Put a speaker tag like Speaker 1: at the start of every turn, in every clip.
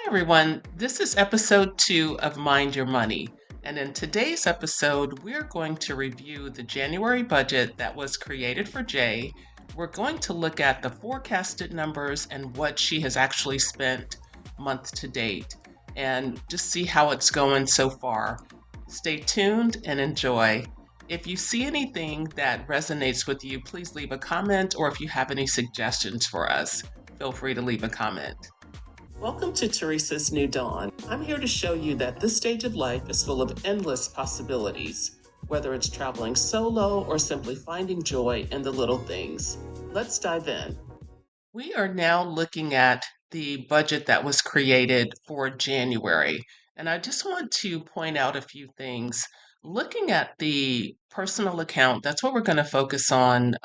Speaker 1: Everyone, this is episode 2 of Mind Your Money. And in today's episode, we're going to review the January budget that was created for Jay. We're going to look at the forecasted numbers and what she has actually spent month to date and just see how it's going so far. Stay tuned and enjoy. If you see anything that resonates with you, please leave a comment, or if you have any suggestions for us, feel free to leave a comment. Welcome to Teresa's New Dawn. I'm here to show you that this stage of life is full of endless possibilities, whether it's traveling solo or simply finding joy in the little things. Let's dive in. We are now looking at the budget that was created for January, and I just want to point out a few things. Looking at the personal account, that's what we're going to focus on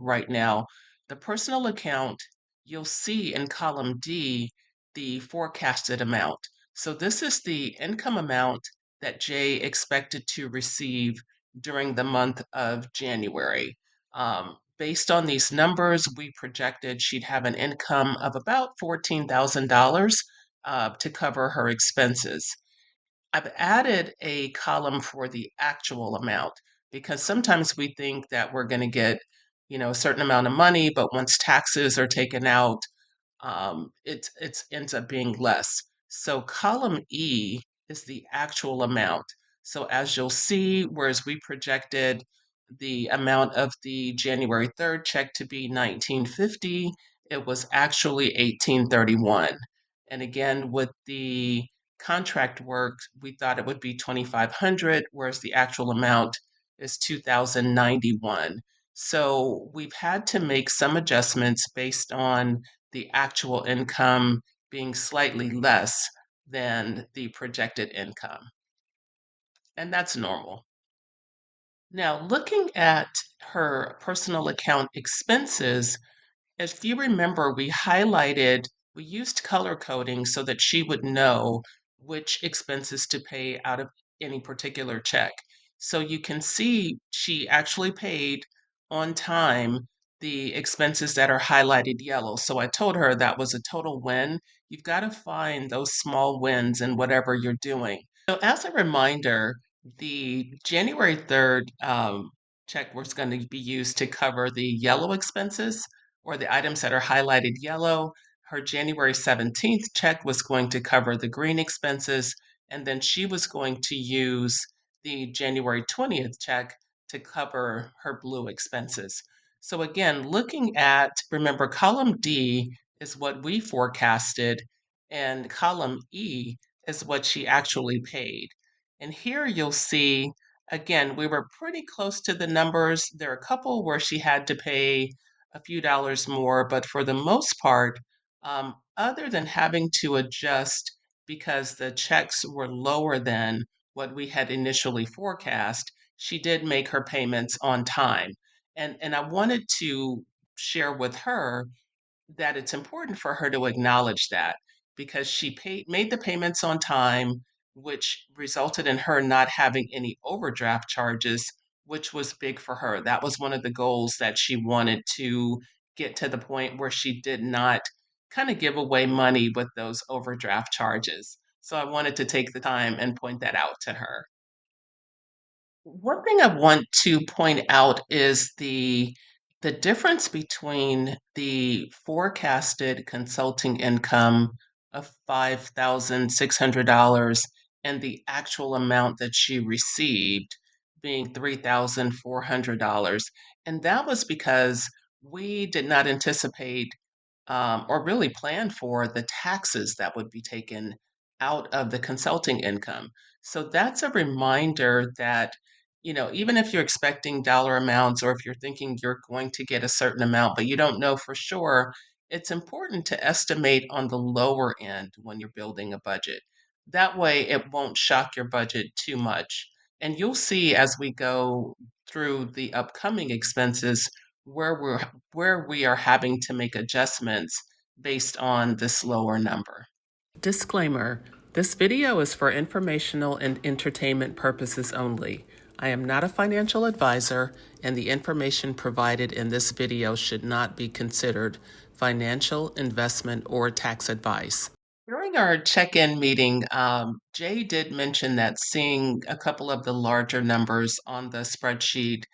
Speaker 1: right now. The personal account, you'll see in column D the forecasted amount. So this is the income amount that Jay expected to receive during the month of January. Based on these numbers, we projected she'd have an income of about $14,000 to cover her expenses. I've added a column for the actual amount because sometimes we think that we're going to get, a certain amount of money, but once taxes are taken out, it ends up being less. So column E is the actual amount. So as you'll see, whereas we projected the amount of the January 3rd check to be 1950, it was actually 1831. And again, with the contract work, we thought it would be 2500, whereas the actual amount is 2091. So we've had to make some adjustments based on the actual income being slightly less than the projected income. And that's normal. Now, looking at her personal account expenses, if you remember, we used color coding so that she would know which expenses to pay out of any particular check. So you can see she actually paid on time the expenses that are highlighted yellow. So I told her that was a total win. You've got to find those small wins in whatever you're doing. So as a reminder, the January 3rd check was going to be used to cover the yellow expenses or the items that are highlighted yellow. Her January 17th check was going to cover the green expenses, and then she was going to use the January 20th check to cover her blue expenses. So again, remember, column D is what we forecasted, and column E is what she actually paid. And here you'll see, again, we were pretty close to the numbers. There are a couple where she had to pay a few dollars more, but for the most part, other than having to adjust because the checks were lower than what we had initially forecast, she did make her payments on time. And I wanted to share with her that it's important for her to acknowledge that because made the payments on time, which resulted in her not having any overdraft charges, which was big for her. That was one of the goals that she wanted to get to the point where she did not kind of give away money with those overdraft charges. So I wanted to take the time and point that out to her. One thing I want to point out is the difference between the forecasted consulting income of $5,600 and the actual amount that she received being $3,400. And that was because we did not anticipate or really plan for the taxes that would be taken out of the consulting income. So that's a reminder that, even if you're expecting dollar amounts or if you're thinking you're going to get a certain amount, but you don't know for sure, it's important to estimate on the lower end when you're building a budget. That way, it won't shock your budget too much. And you'll see as we go through the upcoming expenses where we are having to make adjustments based on this lower number. Disclaimer: this video is for informational and entertainment purposes only. I am not a financial advisor, and the information provided in this video should not be considered financial, investment, or tax advice. During our check-in meeting, Jay did mention that seeing a couple of the larger numbers on the spreadsheet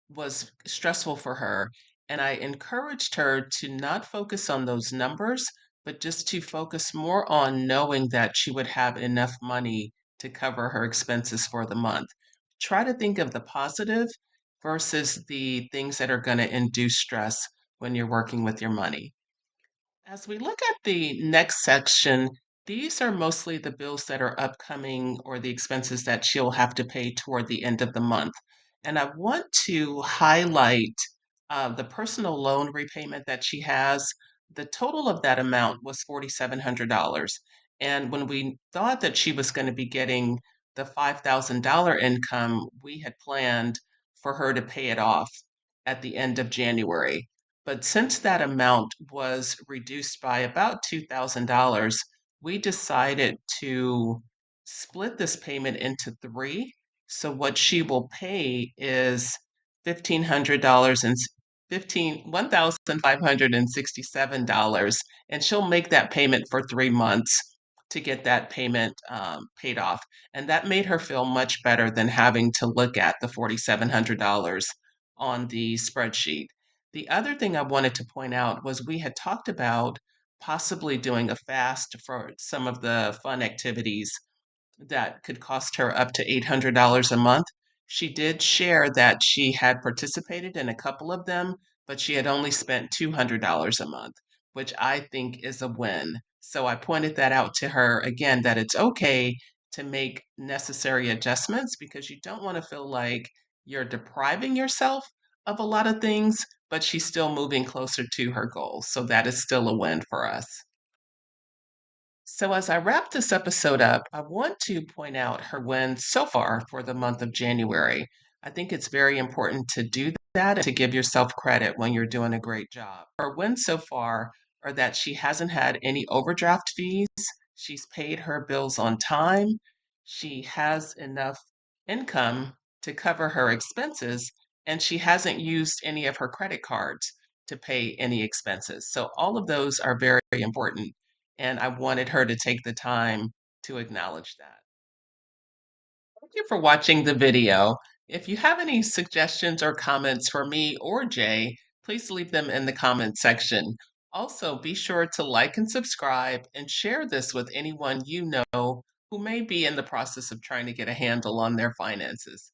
Speaker 1: was stressful for her. And I encouraged her to not focus on those numbers, but just to focus more on knowing that she would have enough money to cover her expenses for the month. Try to think of the positive versus the things that are going to induce stress when you're working with your money. As we look at the next section, these are mostly the bills that are upcoming or the expenses that she'll have to pay toward the end of the month. And I want to highlight the personal loan repayment that she has. The total of that amount was $4,700. And when we thought that she was going to be getting the $5,000 income, we had planned for her to pay it off at the end of January. But since that amount was reduced by about $2,000, we decided to split this payment into 3. So what she will pay is $1,500 and $1,567, and she'll make that payment for 3 months to get that payment, paid off, and that made her feel much better than having to look at the $4,700 on the spreadsheet. The other thing I wanted to point out was we had talked about possibly doing a fast for some of the fun activities that could cost her up to $800 a month. She did share that she had participated in a couple of them, but she had only spent $200 a month, which I think is a win. So I pointed that out to her again that it's okay to make necessary adjustments because you don't want to feel like you're depriving yourself of a lot of things, but she's still moving closer to her goals. So that is still a win for us. So, as I wrap this episode up, I want to point out her wins so far for the month of January. I think it's very important to do that and to give yourself credit when you're doing a great job. Her wins so far are that she hasn't had any overdraft fees, she's paid her bills on time, she has enough income to cover her expenses, and she hasn't used any of her credit cards to pay any expenses. So, all of those are very important, and I wanted her to take the time to acknowledge that. Thank you for watching the video. If you have any suggestions or comments for me or Jay, please leave them in the comment section. Also, be sure to like and subscribe and share this with anyone you know who may be in the process of trying to get a handle on their finances.